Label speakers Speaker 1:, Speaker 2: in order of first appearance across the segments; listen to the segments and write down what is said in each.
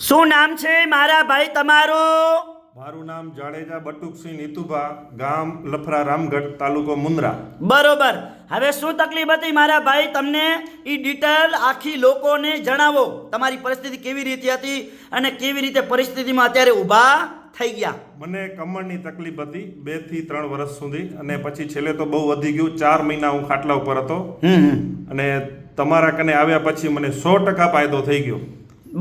Speaker 1: શું નામ છે મારા ભાઈ તમારું?
Speaker 2: મારું નામ જાડેજા બટુકસિંહ નીતુભા, ગામ લફરા રામગઢ, તાલુકો મુન્દ્રા.
Speaker 1: બરોબર. હવે શું તકલીફ હતી મારા ભાઈ, તમને એ ડિટેલ આખી લોકોને જણાવો. તમારી પરિસ્થિતિ કેવી રીતે હતી અને કેવી રીતે પરિસ્થિતિમાં અત્યારે ઊભા થઈ ગયા?
Speaker 2: મને કમરની તકલીફ હતી 2 થી 3 વર્ષ સુધી, અને પછી છેલ્લે તો બહુ વધી ગયું. 4 મહિના હું ખાટલા ઉપર હતો, અને તમારા કને આવ્યા પછી મને 100% ફાયદો થઈ ગયો.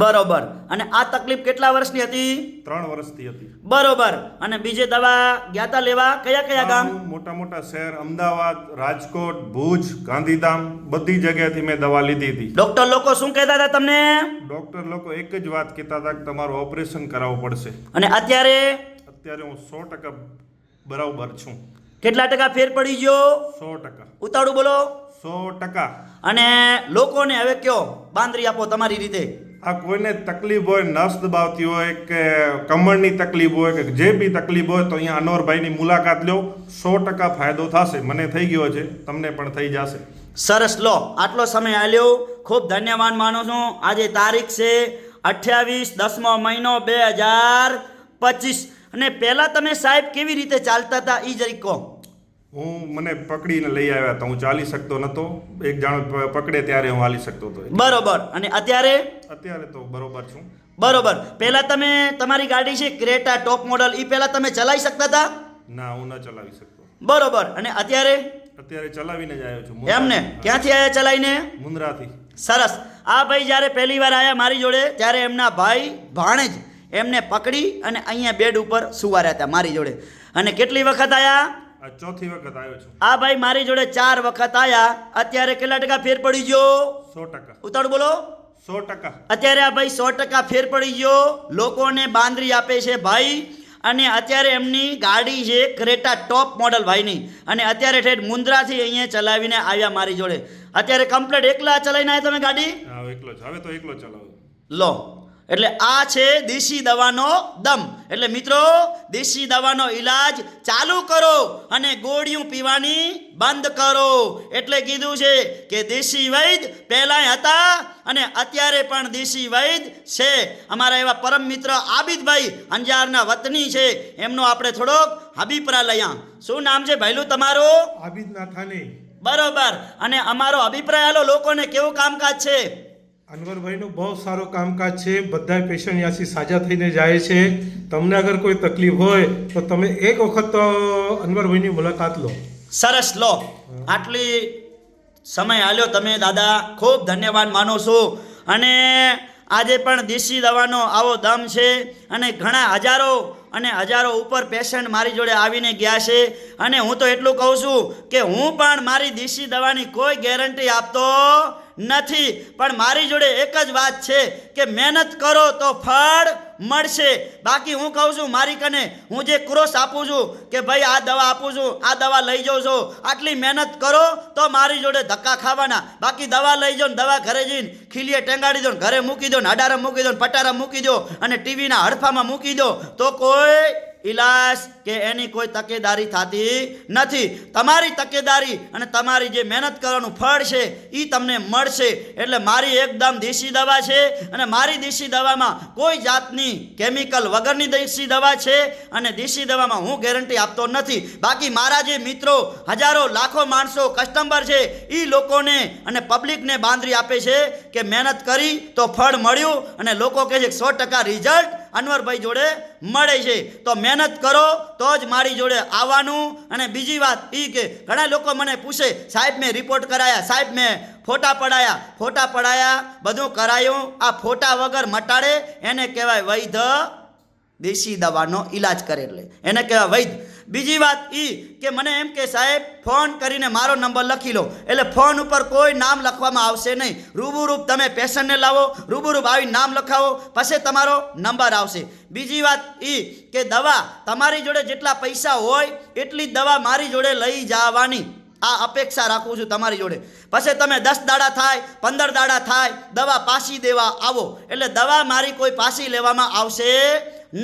Speaker 1: બરોબર. અને આ તકલીફ કેટલા વર્ષની હતી?
Speaker 2: 3 વર્ષથી હતી.
Speaker 1: બરોબર. અને બીજે દવા ગયા તા લેવા? કયા કયા ગામ?
Speaker 2: મોટા મોટા શહેર, અમદાવાદ, રાજકોટ, ભુજ, ગાંધીધામ, બધી જગ્યાએથી મેં દવા લીધી હતી.
Speaker 1: ડોક્ટર લોકો શું કહેતા હતા તમને?
Speaker 2: ડોક્ટર લોકો એક જ વાત કહેતા હતા કે તમારું ઓપરેશન કરાવવું પડશે.
Speaker 1: અને અત્યારે
Speaker 2: હું 100% બરાબર છું.
Speaker 1: કેટલા ટકા ફેર પડી ગયો?
Speaker 2: 100%.
Speaker 1: ઉતાળું બોલો.
Speaker 2: 100%.
Speaker 1: અને લોકોને હવે કયો બાંધરી આપો તમારી રીતે.
Speaker 2: આ કોઈને તકલીફ હોય, નસ દબાવતી હોય કે કમરની તકલીફ હોય કે જે બી તકલીફ હોય તો અહીંયા અનવરભાઈની મુલાકાત લો. 100% ફાયદો થશે. મને થઈ ગયો છે, તમને પણ થઈ જશે.
Speaker 1: સરસ. લો, આટલો સમય આલ્યો, ખૂબ ધન્યવાદ માનું છું. આજે તારીખ છે 28 10મો મહિનો 2025. અને પહેલા તમે સાહેબ કેવી રીતે ચાલતા હતા એ જરી કહો.
Speaker 2: મને પકડીને લઈ આવ્યા હતા, હું ચાલી શકતો નતો. એક જણ પકડે ત્યારે હું હાલી શકતો હતો.
Speaker 1: બરોબર. અને અત્યારે?
Speaker 2: અત્યારે તો બરોબર છું.
Speaker 1: બરોબર. પહેલા તમે તમારી ગાડી છે ક્રેટા ટોપ મોડલ, એ પહેલા તમે ચલાવી શકતા હતા?
Speaker 2: ના, હું ન ચલાવી શકતો.
Speaker 1: બરોબર. અને અત્યારે?
Speaker 2: અત્યારે ચલાવીને જ આવ્યો છું.
Speaker 1: એમને ક્યાંથી આવ્યા ચલાવીને?
Speaker 2: મુન્દ્રાથી.
Speaker 1: સરસ. આ ભાઈ જ્યારે પહેલી વાર આવ્યા મારી જોડે ત્યારે એમના ભાઈ ભાણેજ એમને પકડી અને અહીંયા બેડ ઉપર સુવાર્યા હતા મારી જોડે. અને કેટલી વખત આવ્યા?
Speaker 2: આ ચોથી વખત આવ્યો છું.
Speaker 1: આ ભાઈ મારી જોડે 4 વખત આવ્યા. અત્યારે કેટલા ટકા ફેર પડી ગયો?
Speaker 2: 100%.
Speaker 1: ઉતાળું બોલો.
Speaker 2: 100%.
Speaker 1: અત્યારે આ ભાઈ 100% ફેર પડી ગયો. લોકોને બાંધરી આપે છે ભાઈ. અને અત્યારે એમની ગાડી છે ક્રેટા ટોપ મોડલ ભાઈની. અને અત્યારે ઠેઠ મુન્દ્રાથી અહીંયા ચલાવીને આવ્યા મારી જોડે. અત્યારે કમ્પ્લીટ એકલા ચલાવીને આવ્યા તમે ગાડી?
Speaker 2: હા, એકલો જ. હવે તો એકલો ચલાવું.
Speaker 1: લો, એટલે આ છે દેશી દવાનો દમ. એટલે મિત્રો, દેશી દવાનો ઈલાજ ચાલુ કરો અને ગોળીઓ પીવાની બંધ કરો. એટલે કીધું છે કે દેશી વૈદ પહેલાંય હતા અને અત્યારે પણ દેશી વૈદ છે. અમારા એવા પરમ મિત્ર આબિદભાઈ અંજારના વતની છે, એમનો આપણે થોડોક અભિપ્રાય લઈએ. શું નામ છે ભાઈલું તમારું?
Speaker 2: આબિદ નાથાની.
Speaker 1: બરોબર. અને અમારો અભિપ્રાય આલો, લોકોને કેવું કામકાજ છે?
Speaker 3: અનવરભાઈનું બહુ સારું કામકાજ છે. બધા પેશન્ટ ત્યાંથી સાજા થઈને જાય છે. તમને અગર કોઈ તકલીફ હોય તો તમે એક વખત તો અનવરભાઈની મુલાકાત લો.
Speaker 1: સરસ. લો, આટલી સમય આલ્યો તમે દાદા, ખૂબ ધન્યવાદ માનો છું. અને આજે પણ દેશી દવાનો આવો દમ છે. અને ઘણા હજારો ઉપર પેશન્ટ મારી જોડે આવીને ગયા છે. અને હું તો એટલું કહું છું કે હું પણ મારી દેશી દવાની કોઈ ગેરંટી આપતો નથી, પણ મારી જોડે એક જ વાત છે કે મહેનત કરો તો ફળ મળશે. બાકી હું કહું છું મારી કને હું જે ક્રોસ આપું છું કે ભાઈ આ દવા આપું છું, આ દવા લઈ જાઉં છું, આટલી મહેનત કરો તો મારી જોડે ધક્કા ખાવાના. બાકી દવા લઈ જાઓ ને દવા ઘરે જઈને ખીલીએ ટેંગાડી દો ને ઘરે મૂકી દો ને અડારા મૂકી દો ને પટારા મૂકી દો અને ટીવીના હડફામાં મૂકી દો તો કોઈ ઇલાજ કે એની કોઈ તકેદારી થતી નથી. તમારી તકેદારી અને તમારી જે મહેનત કરવાનું ફળ છે એ તમને મળશે. એટલે મારી એકદમ દેશી દવા છે અને મારી દેશી દવામાં કોઈ જાતની કેમિકલ વગરની દેશી દવા છે. અને દેશી દવામાં હું ગેરંટી આપતો નથી. બાકી મારા જે મિત્રો હજારો લાખો માણસો કસ્ટમર છે એ લોકોને અને પબ્લિકને બાંધરી આપે છે કે મહેનત કરી તો ફળ મળ્યું. અને લોકો કહે છે કે 100% રિઝલ્ટ અનવરભાઈ જોડે મળે છે. તો મહેનત કરો તો જ મારી જોડે આવવાનું. અને બીજી વાત એ કે ઘણા લોકો મને પૂછે, સાહેબ મેં રિપોર્ટ કરાયા, સાહેબ મેં ફોટા પડાયા, બધું કરાયું. આ ફોટા વગર મટાડે એને કહેવાય વૈધ. દેશી દવાનો ઈલાજ કરે એટલે એને કહેવાય વૈધ. બીજી વાત એ કે મને એમ કે સાહેબ ફોન કરીને મારો નંબર લખી લો. એટલે ફોન ઉપર કોઈ નામ લખવામાં આવશે નહીં. રૂબરૂ તમે પેશન્ટને લાવો, રૂબરૂ આવી નામ લખાવો, પછી તમારો નંબર આવશે. બીજી વાત એ કે દવા તમારી જોડે જેટલા પૈસા હોય એટલી દવા મારી જોડે લઈ જવાની આ અપેક્ષા રાખું છું તમારી જોડે. પછી તમે 10 દાડા થાય, 15 દાડા થાય, દવા પાછી દેવા આવો એટલે દવા મારી કોઈ પાછી લેવામાં આવશે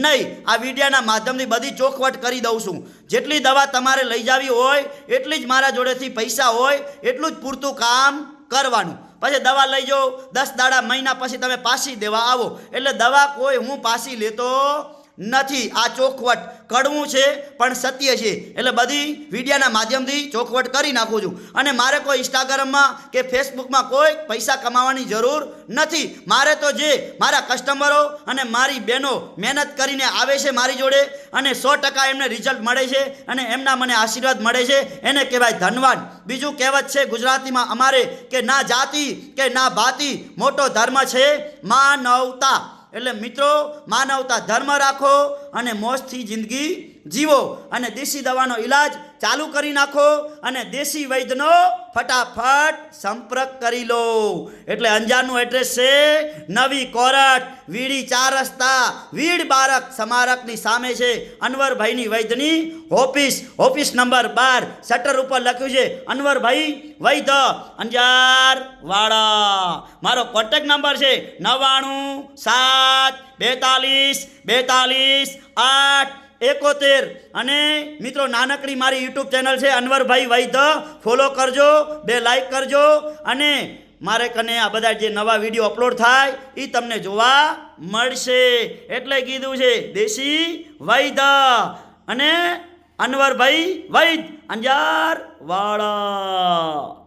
Speaker 1: નહીં. આ વિડિયાના માધ્યમથી બધી ચોખવટ કરી દઉં છું. જેટલી દવા તમારે લઈ જાવી હોય એટલી જ મારા જોડેથી પૈસા હોય એટલું જ પૂરતું કામ કરવાનું. પછી દવા લઈ જાઓ, 10 દાડા મહિના પછી તમે પાછી દેવા આવો. એટલે દવા કોઈ હું પાછી લેતો નથી. આ ચોખવટ કડવું છે પણ સત્ય છે. એટલે બધી વિડીયાના માધ્યમથી ચોખવટ કરી નાખું છું. અને મારે કોઈ ઇન્સ્ટાગ્રામમાં કે ફેસબુકમાં કોઈ પૈસા કમાવાની જરૂર નથી. મારે તો જે મારા કસ્ટમરો અને મારી બહેનો મહેનત કરીને આવે છે મારી જોડે અને 100% એમને રિઝલ્ટ મળે છે અને એમના મને આશીર્વાદ મળે છે, એને કહેવાય ધનવાન. બીજું કહેવત છે ગુજરાતીમાં અમારે કે ના જાતિ કે ના ભાતિ, મોટો ધર્મ છે માનવતા. એટલે મિત્રો, માનવતા ધર્મ રાખો અને મોજથી જિંદગી જીવો અને દેશી દવાનો ઈલાજ ચાલુ કરી નાખો અને દેશી વૈદ્યનો ફટાફટ સંપર્ક કરી લો. એટલે અંજારનું એડ્રેસ છે નવી કોરટ, વીડી 4 રસ્તા, વીડ બારક સ્મારકની સામે છે અનવરભાઈની વૈદ્યની ઓફિસ નંબર 12. શટર ઉપર લખ્યું છે અનવરભાઈ વૈદ્ય અંજાર વાડા. મારો કોન્ટેક્ટ નંબર છે 9972424871. અને મિત્રો, નાનકડી મારી યુટ્યુબ ચેનલ છે અનવરભાઈ વૈદ્ય, ફોલો કરજો, 2 લાઈક કરજો. અને મારે કને આ બધા જે નવા વિડીયો અપલોડ થાય એ તમને જોવા મળશે. એટલે કીધું છે દેશી વૈદ્ય અને અનવરભાઈ વૈદ્ય અંજાર વાળા.